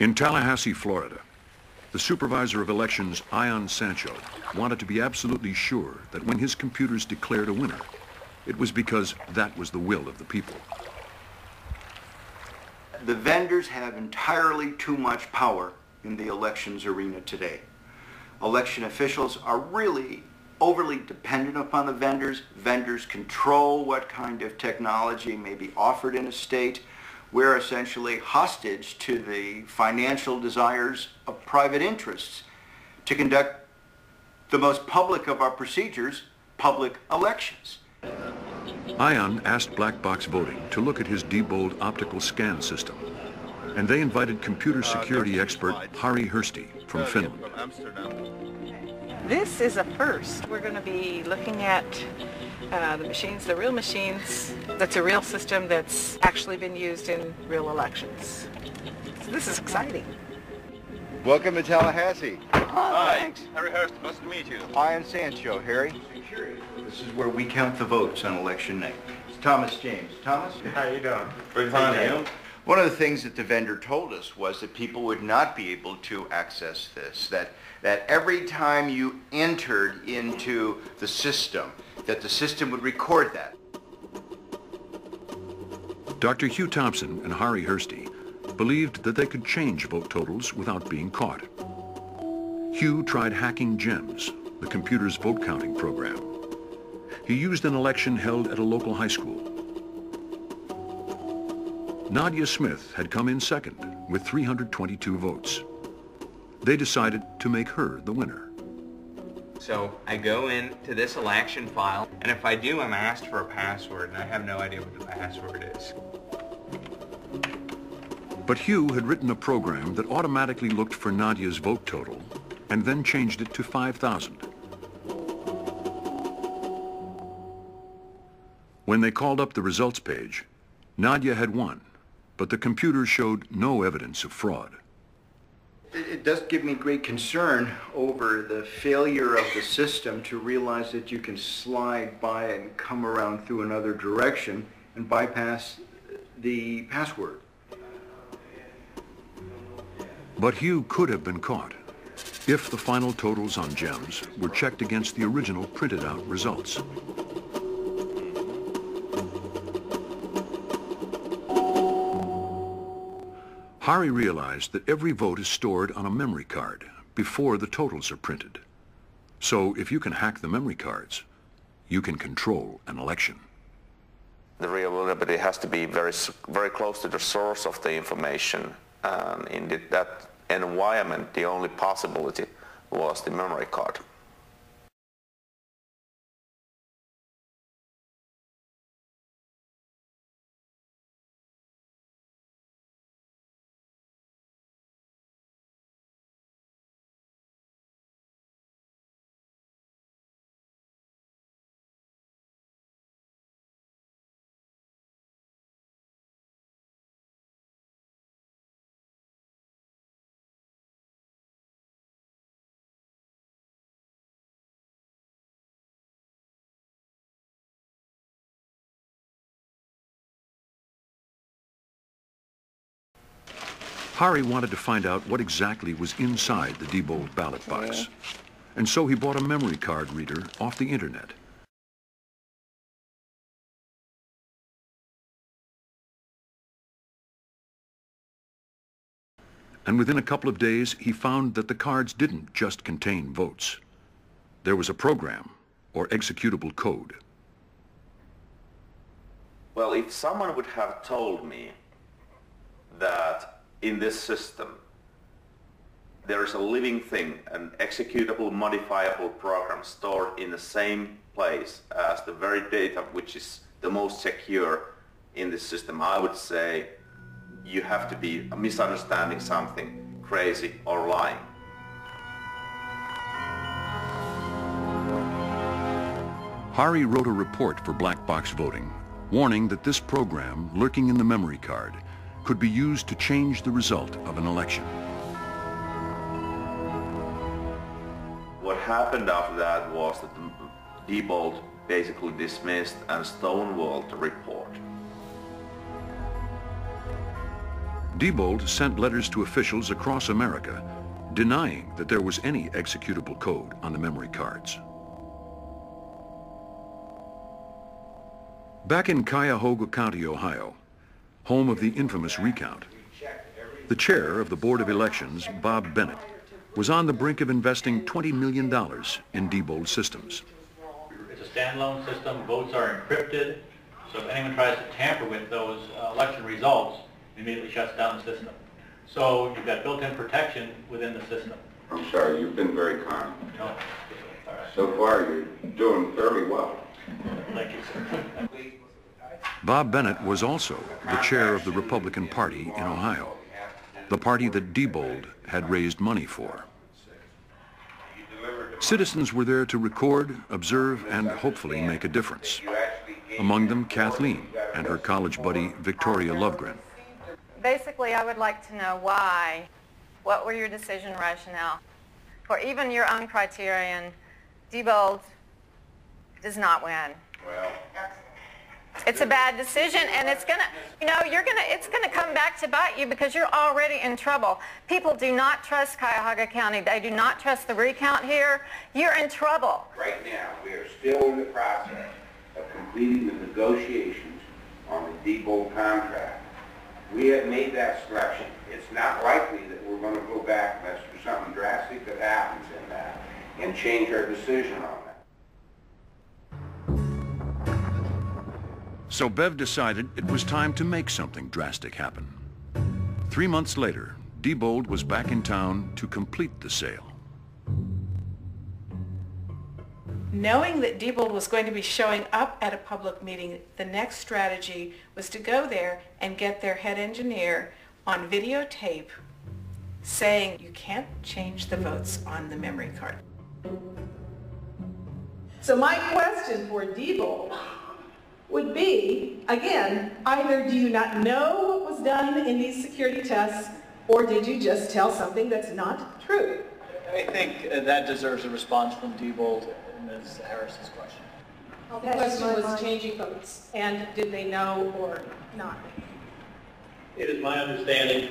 In Tallahassee, Florida, the supervisor of elections, Ion Sancho, wanted to be absolutely sure that when his computers declared a winner, it was because that was the will of the people. The vendors have entirely too much power in the elections arena today. Election officials are really overly dependent upon the vendors. Vendors control what kind of technology may be offered in a state. We're essentially hostage to the financial desires of private interests to conduct the most public of our procedures, public elections. Ion asked black box voting to look at his Diebold optical scan system, and they invited computer security expert Harry Hursti from Finland. This is a first. We're going to be looking at the machines, the real machines. That's a real system that's actually been used in real elections. So this is exciting. Welcome to Tallahassee. Hi. Thanks. Harry Hurst, nice to meet you. Ion Sancho, Harry. This is where we count the votes on election night. It's Thomas James. Thomas? How you doing? Very fine, you? One of the things that the vendor told us was that people would not be able to access this, that every time you entered into the system, that the system would record that. Dr. Hugh Thompson and Harry Hursti believed that they could change vote totals without being caught. Hugh tried hacking GEMS, the computer's vote counting program. He used an election held at a local high school. Nadia Smith had come in second with 322 votes. They decided to make her the winner. So I go into this election file, and if I do, I'm asked for a password, and I have no idea what the password is. But Hugh had written a program that automatically looked for Nadia's vote total and then changed it to 5,000. When they called up the results page, Nadia had won, but the computer showed no evidence of fraud. It does give me great concern over the failure of the system to realize that you can slide by and come around through another direction and bypass the password. But Hugh could have been caught if the final totals on GEMS were checked against the original printed out results. Harry realized that every vote is stored on a memory card before the totals are printed. So if you can hack the memory cards, you can control an election. The reliability has to be very close to the source of the information. In that environment, the only possibility was the memory card. Harry wanted to find out what exactly was inside the Diebold ballot box. And so he bought a memory card reader off the internet. And within a couple of days, he found that the cards didn't just contain votes. There was a program or executable code. Well, if someone would have told me that in this system there is a living thing, an executable, modifiable program stored in the same place as the very data which is the most secure in this system, I would say you have to be misunderstanding something, crazy or lying. Harry wrote a report for black box voting, warning that this program, lurking in the memory card, could be used to change the result of an election. What happened after that was that Diebold basically dismissed and stonewalled the report. Diebold sent letters to officials across America denying that there was any executable code on the memory cards. Back in Cuyahoga County, Ohio, home of the infamous recount, the chair of the Board of Elections, Bob Bennett, was on the brink of investing $20 million in Diebold systems. It's a standalone system. Votes are encrypted, so if anyone tries to tamper with those election results, it immediately shuts down the system. So you've got built-in protection within the system. I'm sorry, you've been very kind. No. All right. So far, you're doing fairly well. Thank you, sir. Bob Bennett was also the chair of the Republican Party in Ohio, the party that Diebold had raised money for. Citizens were there to record, observe, and hopefully make a difference. Among them, Kathleen and her college buddy, Victoria Lovegren. Basically, I would like to know why. What were your decision rationale? For even your own criterion, Diebold does not win. Well, it's a bad decision, and it's gonna, it's gonna come back to bite you because you're already in trouble. People do not trust Cuyahoga County. They do not trust the recount here. You're in trouble. right now, we are still in the process of completing the negotiations on the Diebold contract. We have made that selection. It's not likely that we're going to go back unless there's something drastic that happens in that and change our decision on that. So Bev decided it was time to make something drastic happen. 3 months later, Diebold was back in town to complete the sale. Knowing that Diebold was going to be showing up at a public meeting, the next strategy was to go there and get their head engineer on videotape saying you can't change the votes on the memory card. So my question for Diebold would be, again, either do you not know what was done in these security tests, or did you just tell something that's not true? I think that deserves a response from Diebold and Ms. Harris's question. The question was changing votes, and did they know or not? It is my understanding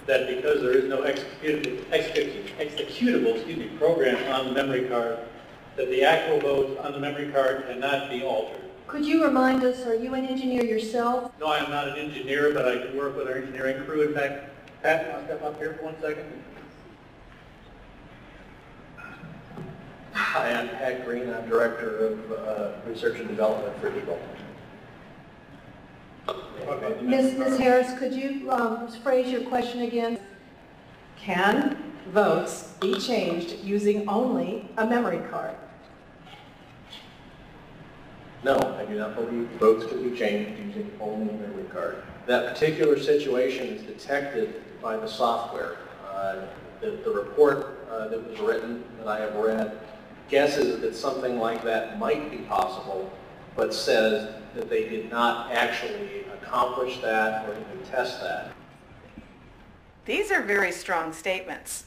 that because there is no executable program on the memory card, that the actual votes on the memory card cannot be altered. Could you remind us, are you an engineer yourself? No, I am not an engineer, but I can work with our engineering crew. In fact, Pat, I'll step up here for 1 second. Hi, I'm Pat Green. I'm Director of Research and Development for Diebold. Okay. Ms. Harris, could you phrase your question again? Can votes be changed using only a memory card? No, I do not believe votes could be changed using only a memory card. That particular situation is detected by the software. The report that was written, that I have read, guesses that something like that might be possible, but says that they did not actually accomplish that or even test that. These are very strong statements.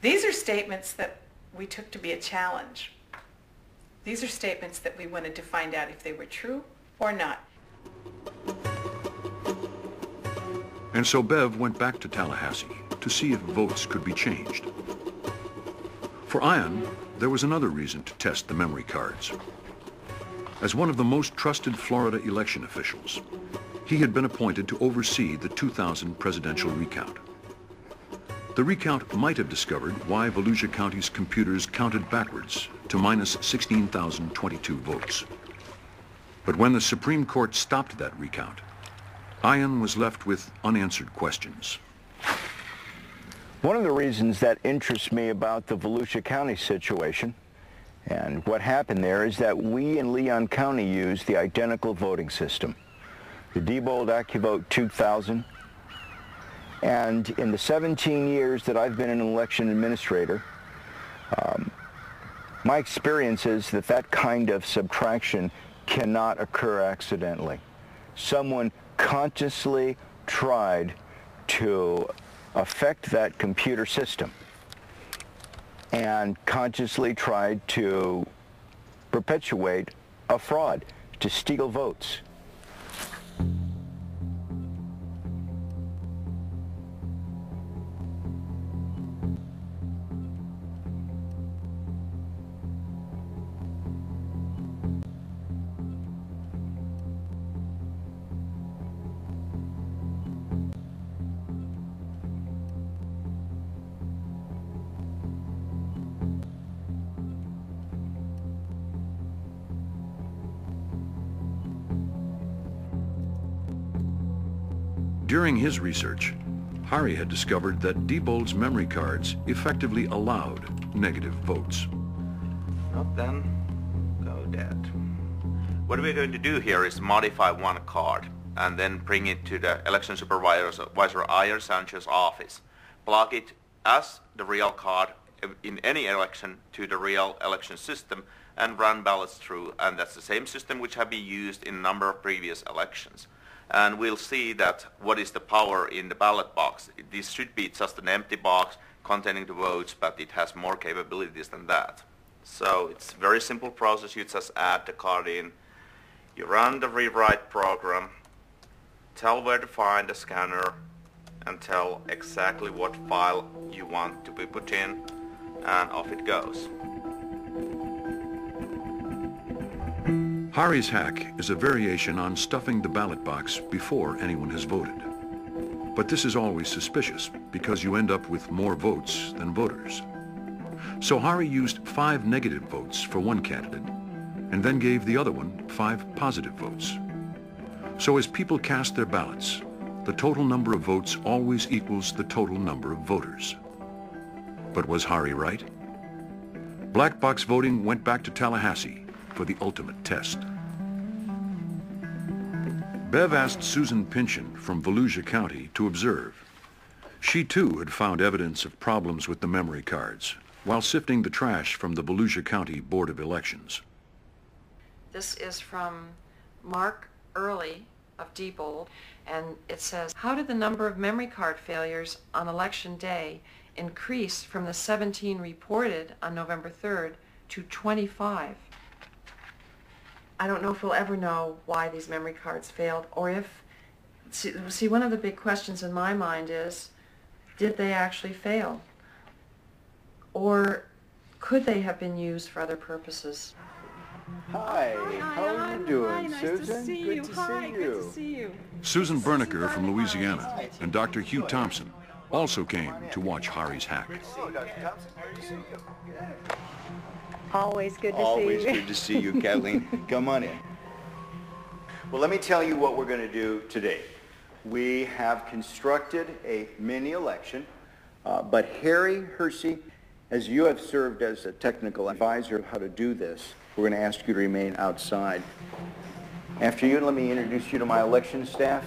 These are statements that we took to be a challenge. These are statements that we wanted to find out if they were true or not. And so Bev went back to Tallahassee to see if votes could be changed. For Ian, there was another reason to test the memory cards. As one of the most trusted Florida election officials, he had been appointed to oversee the 2000 presidential recount. The recount might have discovered why Volusia County's computers counted backwards to minus 16,022 votes. But when the Supreme Court stopped that recount, Ian was left with unanswered questions. One of the reasons that interests me about the Volusia County situation and what happened there is that we in Leon County used the identical voting system, the Diebold AccuVote 2000. And in the 17 years that I've been an election administrator, my experience is that that kind of subtraction cannot occur accidentally. Someone consciously tried to affect that computer system and consciously tried to perpetuate a fraud, to steal votes. During his research, Hari had discovered that Diebold's memory cards effectively allowed negative votes. Well, then, go dead. What we're going to do here is modify one card and then bring it to the election supervisor Iyer Sanchez's office. Plug it as the real card in any election to the real election system and run ballots through, and that's the same system which have been used in a number of previous elections. And we'll see that what is the power in the ballot box. This should be just an empty box containing the votes, but it has more capabilities than that. So it's a very simple process. You just add the card in, you run the rewrite program, tell where to find the scanner, and tell exactly what file you want to be put in, and off it goes. Hari's hack is a variation on stuffing the ballot box before anyone has voted. But this is always suspicious because you end up with more votes than voters. So Hari used 5 negative votes for one candidate and then gave the other one 5 positive votes. So as people cast their ballots, the total number of votes always equals the total number of voters. But was Hari right? Black box voting went back to Tallahassee for the ultimate test. Bev asked Susan Pynchon from Volusia County to observe. She too had found evidence of problems with the memory cards while sifting the trash from the Volusia County Board of Elections. This is from Mark Early of Diebold, and it says, how did the number of memory card failures on election day increase from the 17 reported on November 3rd to 25? I don't know if we'll ever know why these memory cards failed, or if, see, one of the big questions in my mind is, did they actually fail? Or could they have been used for other purposes? Hi, how are you doing, Hi, nice Susan? to see Good you. to Hi, see good you. to see you. Susan Berniker from Louisiana and Dr. Hugh Thompson also came to watch Hari's hack. Hello, Dr. Thompson. Good to see you. Always good to Always see you. good to see you, Kathleen. Come on in. Well, let me tell you what we're going to do today. We have constructed a mini election, but Harry Hersey, as you have served as a technical advisor of how to do this, we're going to ask you to remain outside. After you, let me introduce you to my election staff.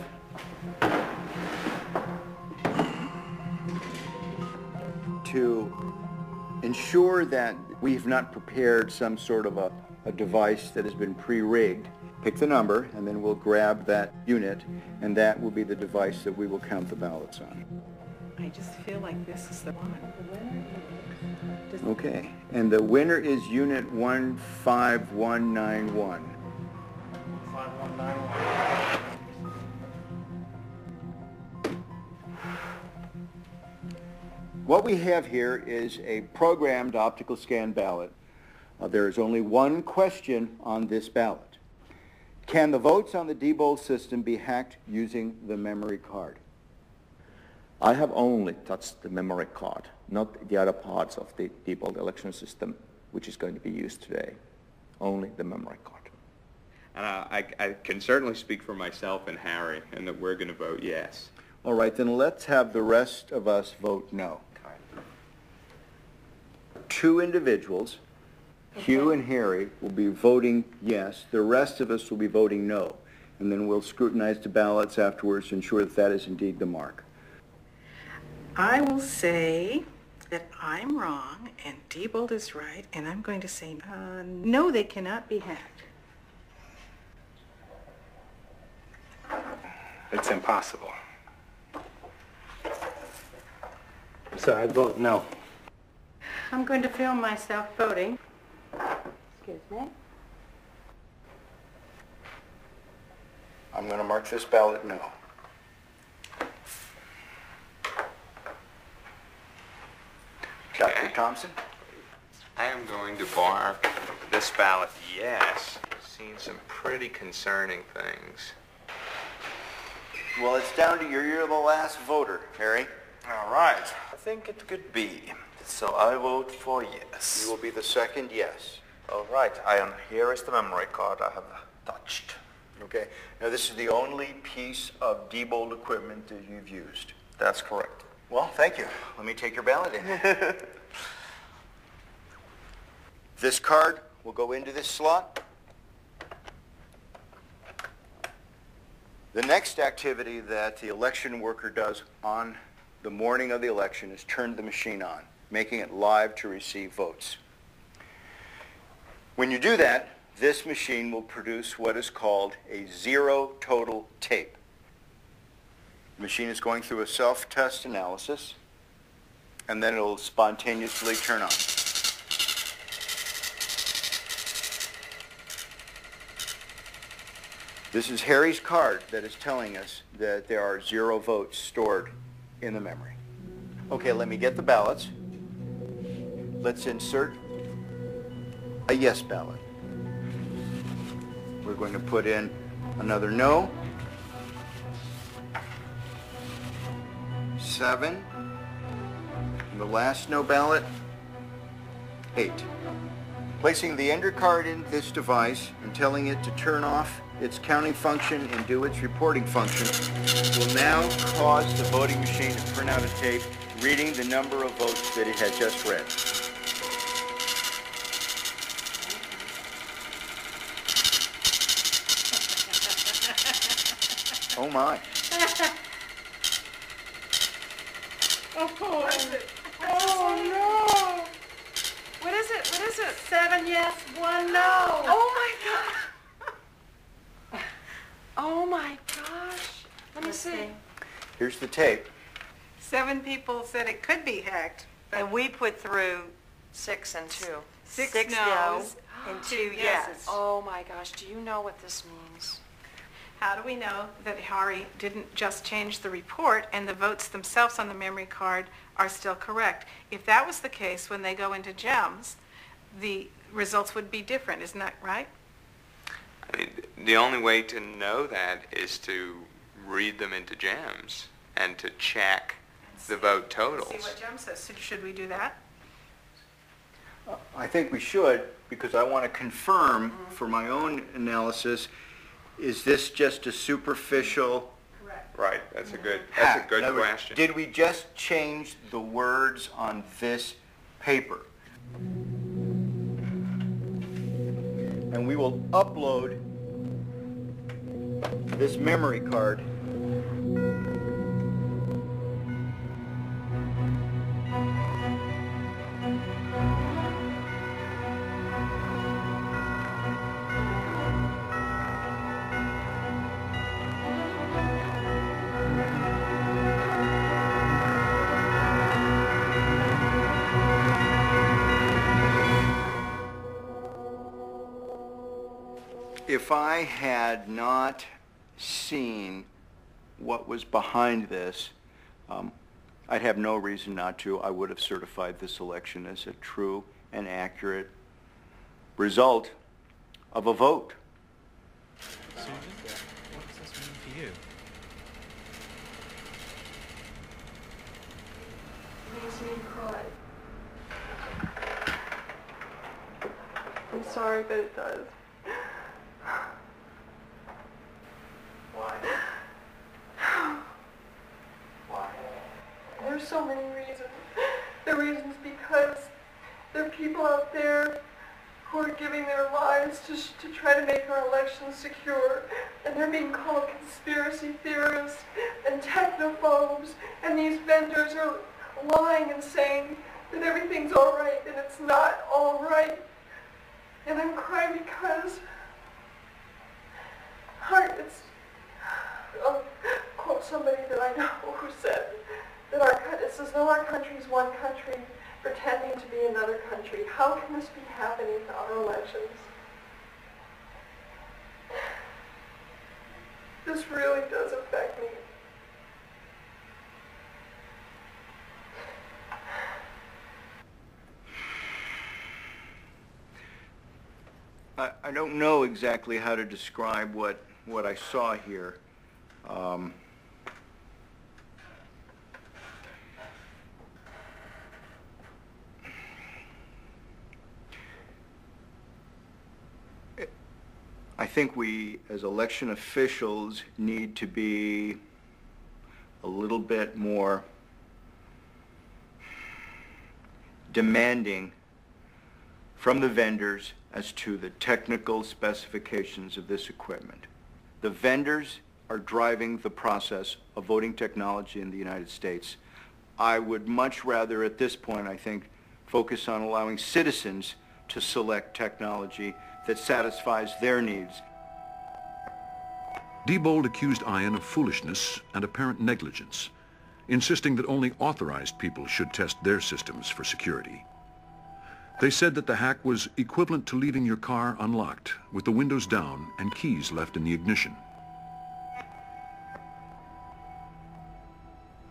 To ensure that we've not prepared some sort of a device that has been pre-rigged, pick the number, and then we'll grab that unit, and that will be the device that we will count the ballots on. I just feel like this is the one. Okay, and the winner is unit 15191. 5191. What we have here is a programmed optical scan ballot. There is only one question on this ballot. Can the votes on the Diebold system be hacked using the memory card? I have only touched the memory card, not the other parts of the Diebold election system, which is going to be used today. Only the memory card. And I can certainly speak for myself and Harry, and that we're going to vote yes. All right, then let's have the rest of us vote no. 2 individuals, Hugh and Harry, will be voting yes. The rest of us will be voting no. And then we'll scrutinize the ballots afterwards to ensure that that is indeed the mark. I will say that I'm wrong and Diebold is right, and I'm going to say no, they cannot be hacked. It's impossible. So I vote no. I'm going to film myself voting. Excuse me. I'm going to mark this ballot no. Dr. Thompson? I am going to mark this ballot yes. I've seen some pretty concerning things. Well, it's down to you. You're the last voter, Harry. All right. I think it could be. So I vote for yes. You will be the second yes. All right. Here is the memory card I have touched. Okay. Now this is the only piece of Diebold equipment that you've used. That's correct. Well, thank you. Let me take your ballot in. This card will go into this slot. The next activity that the election worker does on the morning of the election is turn the machine on, making it live to receive votes. When you do that, this machine will produce what is called a zero total tape. The machine is going through a self-test analysis, and then it will spontaneously turn on. This is Harry's card that is telling us that there are 0 votes stored in the memory. Okay, let me get the ballots. Let's insert a yes ballot. We're going to put in another no. 7. And the last no ballot, 8. Placing the ender card in this device and telling it to turn off its counting function and do its reporting function will now cause the voting machine to print out a tape reading the number of votes that it had just read. Oh my. Oh no! What is it? What is it? 7 yes, 1 no. Oh my God! Oh my gosh! Let me see. Here's the tape. 7 people said it could be hacked. And we put through 6 and 2. 6 no's no's and 2 2 yeses. yeses. Oh my gosh, do you know what this means? How do we know that Hari didn't just change the report and the votes themselves on the memory card are still correct? If that was the case, when they go into GEMS, the results would be different, isn't that right? I mean, the only way to know that is to read them into GEMS and to check the vote totals. See what GEMS says. So should we do that? I think we should, because I want to confirm for my own analysis, is this just a superficial Right, that's a good hack? In other words, question. did we just change the words on this paper? And we will upload this memory card if I had not seen what was behind this, I'd have no reason not to. I would have certified this election as a true and accurate result of a vote. Susan, what does this mean to you? It makes me cry. I'm sorry, but it does. Why? Why? There's so many reasons. The reasons because there are people out there who are giving their lives to try to make our elections secure, and they're being called conspiracy theorists and technophobes, and these vendors are lying and saying that everything's all right, and it's not all right. And I'm crying because I'll quote somebody that I know who said that it says, no, our country is one country pretending to be another country. How can this be happening to our elections? This really does affect me. I don't know exactly how to describe what I saw here. I I think we, as election officials, need to be a little bit more demanding from the vendors as to the technical specifications of this equipment. The vendors are driving the process of voting technology in the United States. I would much rather, at this point, I think, focus on allowing citizens to select technology that satisfies their needs. Diebold accused Ian of foolishness and apparent negligence, insisting that only authorized people should test their systems for security. They said that the hack was equivalent to leaving your car unlocked, with the windows down and keys left in the ignition.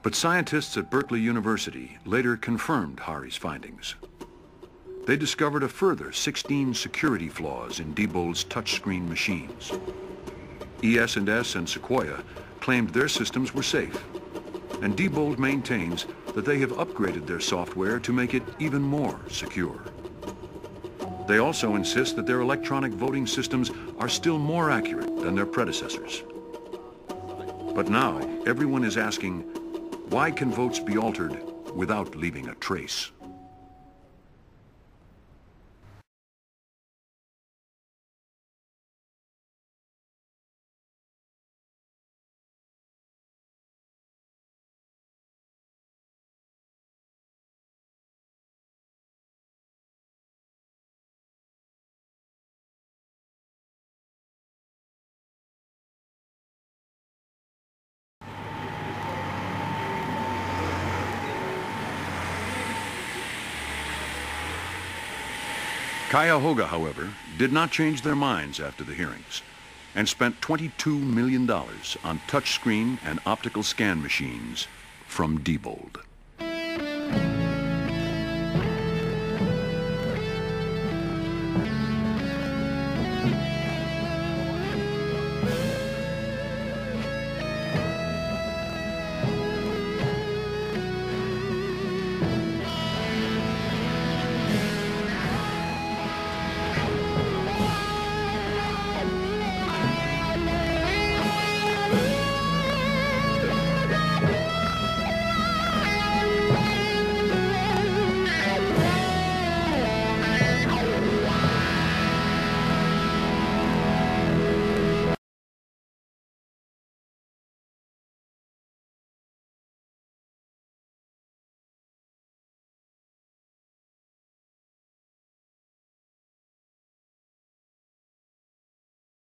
But scientists at Berkeley University later confirmed Hari's findings. They discovered a further 16 security flaws in Diebold's touchscreen machines. ES&S and Sequoia claimed their systems were safe, and Diebold maintains that they have upgraded their software to make it even more secure. They also insist that their electronic voting systems are still more accurate than their predecessors. But now, everyone is asking, why can votes be altered without leaving a trace? Cuyahoga, however, did not change their minds after the hearings and spent $22 million on touchscreen and optical scan machines from Diebold.